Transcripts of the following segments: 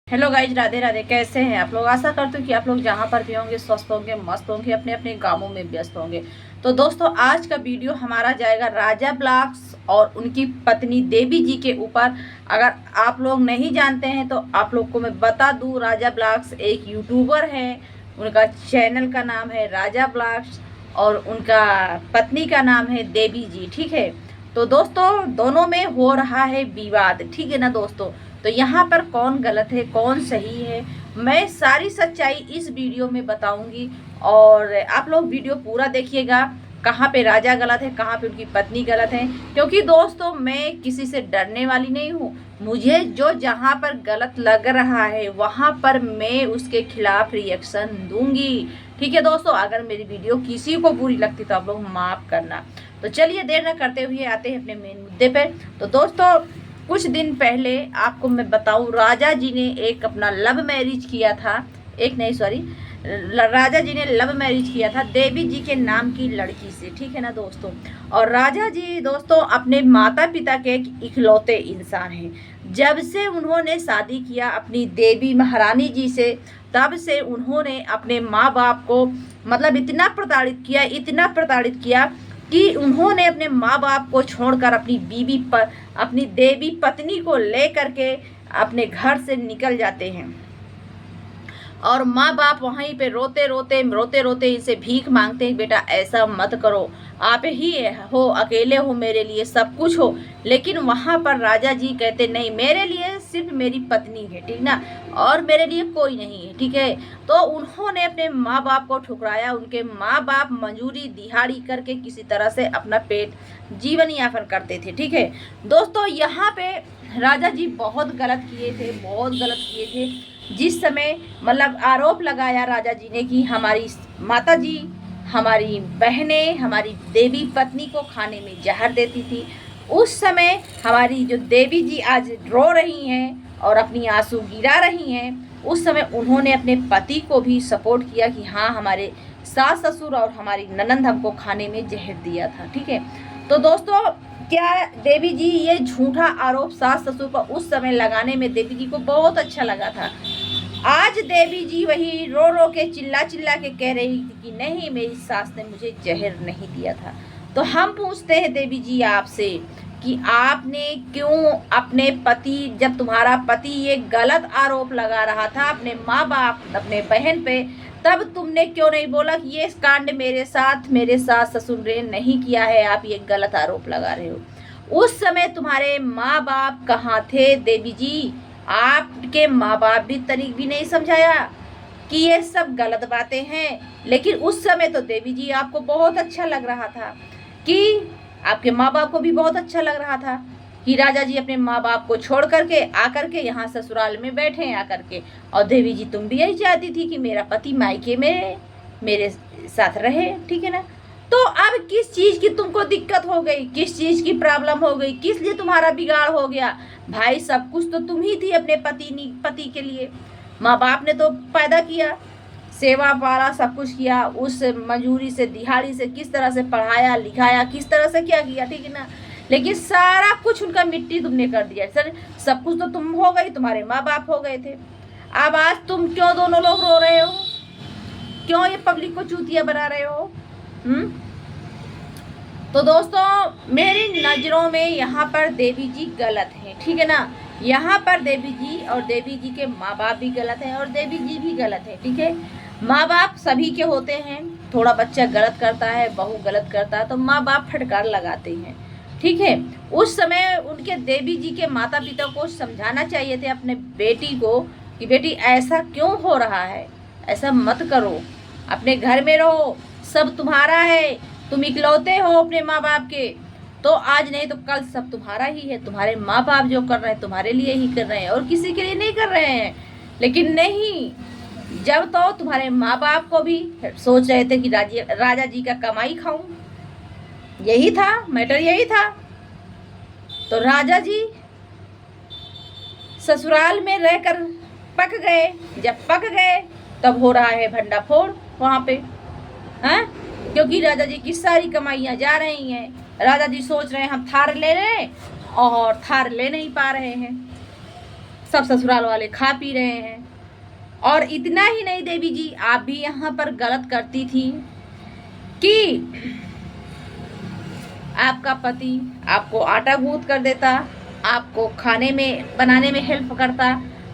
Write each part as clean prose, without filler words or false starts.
Hello guys, Radhe Radhe. कैसे हैं आप लोग? आशा करती हूँ कि आप लोग जहाँ पर भी होंगे स्वस्थ होंगे, मस्त होंगे, अपने अपने कामों में व्यस्त होंगे। तो दोस्तों, आज का वीडियो हमारा जाएगा राजा ब्लॉग्स और उनकी पत्नी देवी जी के ऊपर। अगर आप लोग नहीं जानते हैं तो आप लोग को मैं बता दूँ, राजा ब्लॉग्स एक यूट्यूबर है। उनका चैनल का नाम है राजा ब्लॉग्स और उनका पत्नी का नाम है देवी जी। ठीक है, तो दोस्तों दोनों में हो रहा है विवाद। ठीक है ना दोस्तों? तो यहाँ पर कौन गलत है कौन सही है, मैं सारी सच्चाई इस वीडियो में बताऊंगी। और आप लोग वीडियो पूरा देखिएगा, कहाँ पे राजा गलत है, कहाँ पे उनकी पत्नी गलत है। क्योंकि दोस्तों, मैं किसी से डरने वाली नहीं हूँ। मुझे जो जहाँ पर गलत लग रहा है वहाँ पर मैं उसके खिलाफ रिएक्शन दूंगी। ठीक है दोस्तों, अगर मेरी वीडियो किसी को बुरी लगती तो आप लोग माफ़ करना। तो चलिए देर न करते हुए आते हैं अपने मेन मुद्दे पे। तो दोस्तों, कुछ दिन पहले आपको मैं बताऊं, राजा जी ने एक अपना लव मैरिज किया था। एक नहीं, सॉरी, राजा जी ने लव मैरिज किया था देवी जी के नाम की लड़की से। ठीक है ना दोस्तों? और राजा जी दोस्तों अपने माता पिता के एक इकलौते इंसान हैं। जब से उन्होंने शादी किया अपनी देवी महारानी जी से, तब से उन्होंने अपने माँ बाप को मतलब इतना प्रताड़ित किया, इतना प्रताड़ित किया कि उन्होंने अपने माँ बाप को छोड़कर अपनी देवी पत्नी को लेकर के अपने घर से निकल जाते हैं। और माँ बाप वहीं पे रोते रोते इनसे भीख मांगते हैं, बेटा ऐसा मत करो, आप ही हो, अकेले हो, मेरे लिए सब कुछ हो। लेकिन वहाँ पर राजा जी कहते नहीं, मेरे लिए सिर्फ मेरी पत्नी है, ठीक ना, और मेरे लिए कोई नहीं है। ठीक है, तो उन्होंने अपने माँ बाप को ठुकराया। उनके माँ बाप मजूरी दिहाड़ी करके किसी तरह से अपना पेट जीवन यापन करते थे। ठीक है दोस्तों, यहाँ पे राजा जी बहुत गलत किए थे, बहुत गलत किए थे। जिस समय मतलब आरोप लगाया राजा जी ने कि हमारी माता जी, हमारी बहनें, हमारी देवी पत्नी को खाने में जहर देती थी, उस समय हमारी जो देवी जी आज रो रही हैं और अपनी आंसू गिरा रही हैं, उस समय उन्होंने अपने पति को भी सपोर्ट किया कि हाँ, हमारे सास ससुर और हमारी ननंद हमको खाने में जहर दिया था। ठीक है, तो दोस्तों, क्या देवी जी ये झूठा आरोप सास ससुर पर उस समय लगाने में देवी जी को बहुत अच्छा लगा था। आज देवी जी वही रो रो के चिल्ला चिल्ला के कह रही थी कि नहीं, मेरी सास ने मुझे जहर नहीं दिया था। तो हम पूछते हैं देवी जी आपसे कि आपने क्यों अपने पति, जब तुम्हारा पति ये गलत आरोप लगा रहा था अपने माँ बाप, अपने बहन पे, तब तुमने क्यों नहीं बोला कि ये कांड मेरे साथ मेरे सास ससुर ने नहीं किया है, आप ये गलत आरोप लगा रहे हो? उस समय तुम्हारे माँ बाप कहाँ थे देवी जी? आपके माँ बाप भी तरीक भी नहीं समझाया कि ये सब गलत बातें हैं। लेकिन उस समय तो देवी जी आपको बहुत अच्छा लग रहा था, कि आपके माँ बाप को भी बहुत अच्छा लग रहा था कि राजा जी अपने माँ बाप को छोड़ करके आकर के यहाँ ससुराल में बैठे हैं आकर के। और देवी जी तुम भी यही चाहती थी कि मेरा पति मायके में मेरे साथ रहे। ठीक है ना? तो अब किस चीज़ की तुमको दिक्कत हो गई, किस चीज़ की प्रॉब्लम हो गई, किस लिए तुम्हारा बिगाड़ हो गया? भाई, सब कुछ तो तुम ही थी अपने पति के लिए। माँ बाप ने तो पैदा किया, सेवा पाला, सब कुछ किया, उस मजूरी से दिहाड़ी से किस तरह से पढ़ाया लिखाया, किस तरह से क्या किया। ठीक है ना? लेकिन सारा कुछ उनका मिट्टी तुमने कर दिया। सर, सब कुछ तो तुम हो गई, तुम्हारे माँ बाप हो गए थे। अब आज तुम क्यों दोनों लोग रो रहे हो? क्यों ये पब्लिक को चूतिया बना रहे हो? तो दोस्तों, मेरी नज़रों में यहाँ पर देवी जी गलत हैं। ठीक है ना? यहाँ पर देवी जी और देवी जी के माँ बाप भी गलत हैं और देवी जी भी गलत है। ठीक है, माँ बाप सभी के होते हैं। थोड़ा बच्चा गलत करता है, बहू गलत करता है, तो माँ बाप फटकार लगाते हैं। ठीक है, उस समय उनके देवी जी के माता पिता को समझाना चाहिए थे अपने बेटी को कि बेटी ऐसा क्यों हो रहा है, ऐसा मत करो, अपने घर में रहो, सब तुम्हारा है, तुम इकलौते हो अपने माँ बाप के। तो आज नहीं तो कल सब तुम्हारा ही है। तुम्हारे माँ बाप जो कर रहे हैं तुम्हारे लिए ही कर रहे हैं और किसी के लिए नहीं कर रहे हैं। लेकिन नहीं, जब तो तुम्हारे माँ बाप को भी सोच रहे थे कि राजा जी का कमाई खाऊं, यही था मैटर, यही था। तो राजा जी ससुराल में रहकर पक गए। जब पक गए तब हो रहा है भंडाफोड़ वहाँ पे, हैं? क्योंकि राजा जी की सारी कमाइयाँ जा रही हैं। राजा जी सोच रहे हैं हम थार ले लें, और थार ले नहीं पा रहे हैं। सब ससुराल वाले खा पी रहे हैं। और इतना ही नहीं देवी जी, आप भी यहाँ पर गलत करती थी कि आपका पति आपको आटा गूंथ कर देता, आपको खाने में बनाने में हेल्प करता,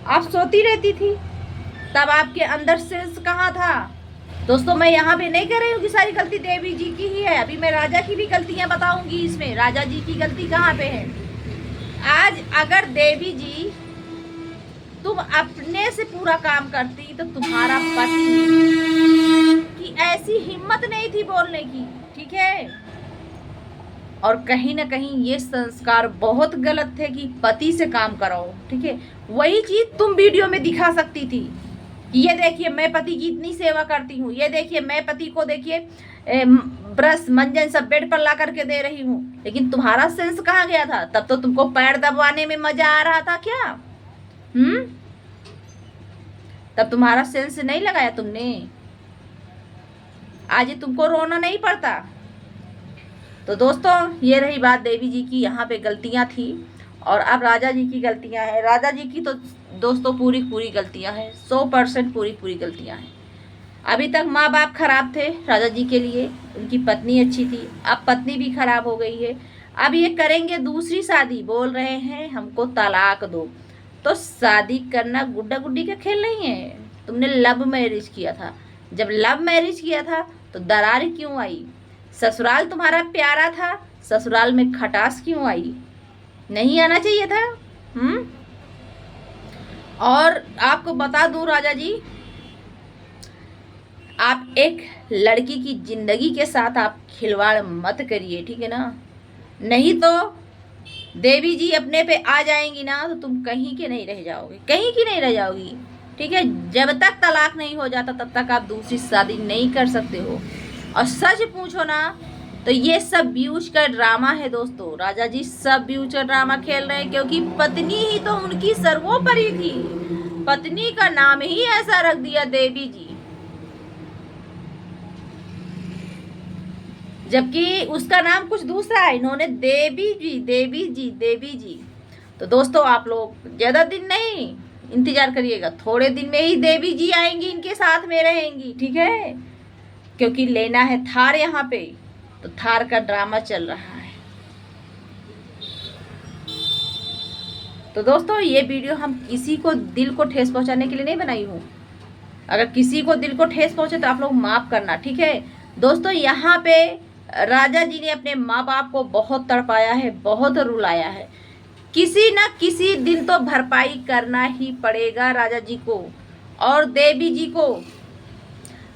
आप सोती रहती थी, तब आपके अंदर सेंस कहाँ था? दोस्तों मैं यहाँ पे नहीं कह रही हूँ कि सारी गलती देवी जी की ही है, अभी मैं राजा की भी गलतियाँ बताऊंगी। इसमें राजा जी की गलती कहाँ पे है? आज अगर देवी जी तुम अपने से पूरा काम करती तो तुम्हारा पति की ऐसी हिम्मत नहीं थी बोलने की, ठीक है? और कहीं ना कहीं ये संस्कार बहुत गलत थे कि पति से काम कराओ, ठीक है? वही चीज तुम वीडियो में दिखा सकती थी कि ये देखिए मैं पति की इतनी सेवा करती हूँ, ये देखिए मैं पति को देखिए ब्रश मंजन सब बेड पर ला करके दे रही हूँ। लेकिन तुम्हारा सेंस कहाँ गया था? तब तो तुमको पैर दबाने में मजा आ रहा था क्या? तब तुम्हारा सेंस नहीं लगाया तुमने। आज तुमको रोना नहीं पड़ता। तो दोस्तों ये रही बात देवी जी की, यहाँ पे गलतियाँ थी और अब राजा जी की गलतियाँ हैं। राजा जी की तो दोस्तों पूरी गलतियाँ हैं, 100% पूरी गलतियाँ हैं। अभी तक माँ बाप खराब थे राजा जी के लिए, उनकी पत्नी अच्छी थी, अब पत्नी भी खराब हो गई है। अब ये करेंगे दूसरी शादी, बोल रहे हैं हमको तलाक दो। तो शादी करना गुड्डा गुड्डी का खेल नहीं है। तुमने लव मैरिज किया था, जब लव मैरिज किया था तो दरार क्यों आई? ससुराल तुम्हारा प्यारा था, ससुराल में खटास क्यों आई? नहीं आना चाहिए था। और आपको बता दूं राजा जी, आप एक लड़की की जिंदगी के साथ आप खिलवाड़ मत करिए, ठीक है ना? नहीं तो देवी जी अपने पे आ जाएंगी ना तो तुम कहीं के नहीं रह जाओगे, कहीं की नहीं रह जाओगी, ठीक है? जब तक तलाक नहीं हो जाता तब तक आप दूसरी शादी नहीं कर सकते हो। और सच पूछो ना तो ये सब व्यूज का ड्रामा है दोस्तों। राजा जी सब व्यूज का ड्रामा खेल रहे हैं क्योंकि पत्नी ही तो उनकी सर्वोपरि थी। पत्नी का नाम ही ऐसा रख दिया देवी जी, जबकि उसका नाम कुछ दूसरा है। इन्होंने देवी जी देवी जी देवी जी। तो दोस्तों आप लोग ज्यादा दिन नहीं इंतजार करिएगा, थोड़े दिन में ही देवी जी आएंगी, इनके साथ में रहेंगी, ठीक है? क्योंकि लेना है थार यहाँ पे, तो थार का ड्रामा चल रहा है। तो दोस्तों ये वीडियो हम किसी को दिल को ठेस पहुंचाने के लिए नहीं बनाई हूँ। अगर किसी को दिल को ठेस पहुंचे तो आप लोग माफ करना, ठीक है? दोस्तों यहाँ पे राजा जी ने अपने माँ बाप को बहुत तड़पाया है, बहुत रुलाया है। किसी न किसी दिन तो भरपाई करना ही पड़ेगा राजा जी को और देवी जी को।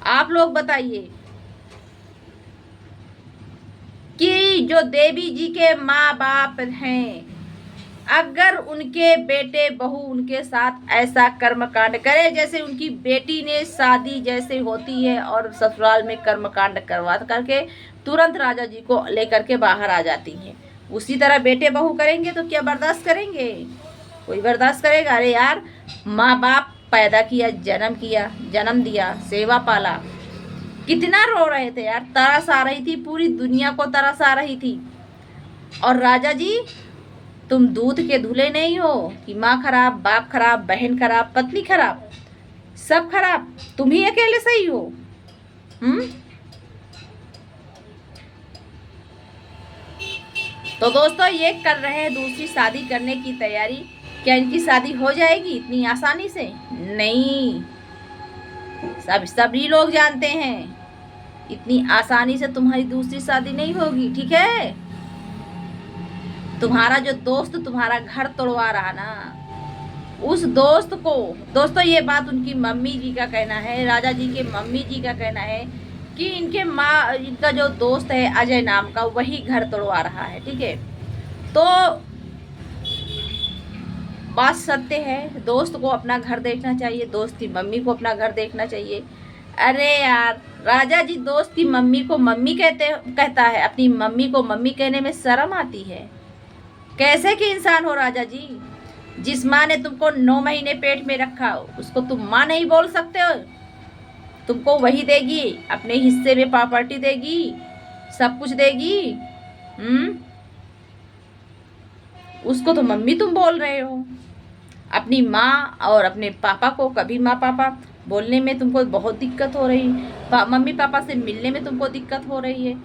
आप लोग बताइए कि जो देवी जी के माँ बाप हैं, अगर उनके बेटे बहू उनके साथ ऐसा कर्मकांड करे जैसे उनकी बेटी ने शादी जैसे होती है और ससुराल में कर्मकांड करवा करके तुरंत राजा जी को लेकर के बाहर आ जाती हैं, उसी तरह बेटे बहू करेंगे तो क्या बर्दाश्त करेंगे? कोई बर्दाश्त करेगा? अरे यार, माँ बाप पैदा किया, जन्म दिया, सेवा पाला, कितना रो रहे थे यार, तरस आ रही थी, पूरी दुनिया को तरस आ रही थी। और राजा जी तुम दूध के धुले नहीं हो कि माँ खराब, बाप खराब, बहन खराब, पत्नी खराब, सब खराब, तुम ही अकेले सही हो। तो दोस्तों ये कर रहे हैं दूसरी शादी करने की तैयारी। क्या इनकी शादी हो जाएगी इतनी आसानी से? नहीं, सभी लोग जानते हैं इतनी आसानी से तुम्हारी दूसरी शादी नहीं होगी, ठीक है? तुम्हारा जो दोस्त तुम्हारा घर तोड़वा रहा ना, उस दोस्त को, दोस्तों ये बात उनकी मम्मी जी का कहना है, राजा जी के मम्मी जी का कहना है कि इनका जो दोस्त है अजय नाम का, वही घर तोड़वा रहा है, ठीक है? तो बात सत्य है, दोस्त को अपना घर देखना चाहिए, दोस्त की मम्मी को अपना घर देखना चाहिए। अरे यार, राजा जी दोस्त की मम्मी को मम्मी कहता है, अपनी मम्मी को मम्मी कहने में शर्म आती है? कैसे कि इंसान हो राजा जी? जिस माँ ने तुमको 9 महीने पेट में रखा उसको तुम माँ नहीं बोल सकते हो? तुमको वही देगी, अपने हिस्से में प्रॉपर्टी देगी, सब कुछ देगी, उसको तो मम्मी तुम बोल रहे हो। अपनी माँ और अपने पापा को, कभी माँ पापा बोलने में तुमको बहुत दिक्कत हो रही, मम्मी पापा से मिलने में तुमको दिक्कत हो रही है,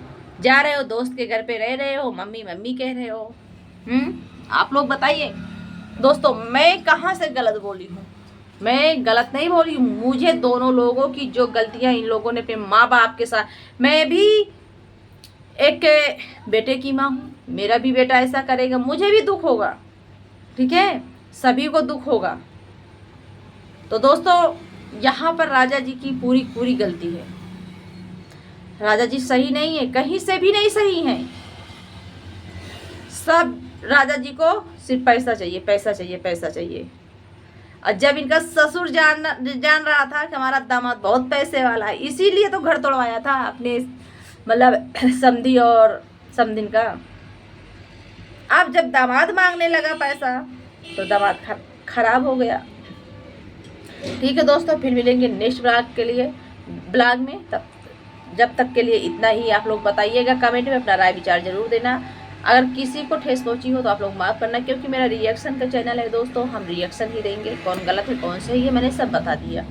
जा रहे हो दोस्त के घर पे रह रहे हो, मम्मी मम्मी कह रहे हो। आप लोग बताइए दोस्तों, मैं कहाँ से गलत बोली हूँ? मैं गलत नहीं बोली हूँ। मुझे दोनों लोगों की जो गलतियाँ इन लोगों ने अपने माँ बाप के साथ, मैं भी एक बेटे की माँ हूँ, मेरा भी बेटा ऐसा करेगा, मुझे भी दुख होगा, ठीक है, सभी को दुख होगा। तो दोस्तों यहाँ पर राजा जी की पूरी पूरी गलती है। राजा जी सही नहीं है, कहीं से भी नहीं सही है। सब राजा जी को सिर्फ पैसा चाहिए, पैसा चाहिए, पैसा चाहिए। और जब इनका ससुर जान रहा था कि हमारा दामाद बहुत पैसे वाला है, इसीलिए तो घर तोड़वाया था अपने मतलब समधी और समधिन का। अब जब दामाद मांगने लगा पैसा तो दामाद खराब हो गया। ठीक है दोस्तों, फिर मिलेंगे नेक्स्ट ब्लॉग में। जब तक के लिए इतना ही। आप लोग बताइएगा कमेंट में, अपना राय विचार जरूर देना। अगर किसी को ठेस पहुंची हो तो आप लोग माफ़ करना, क्योंकि मेरा रिएक्शन का चैनल है दोस्तों, हम रिएक्शन ही देंगे। कौन गलत है कौन सही है मैंने सब बता दिया।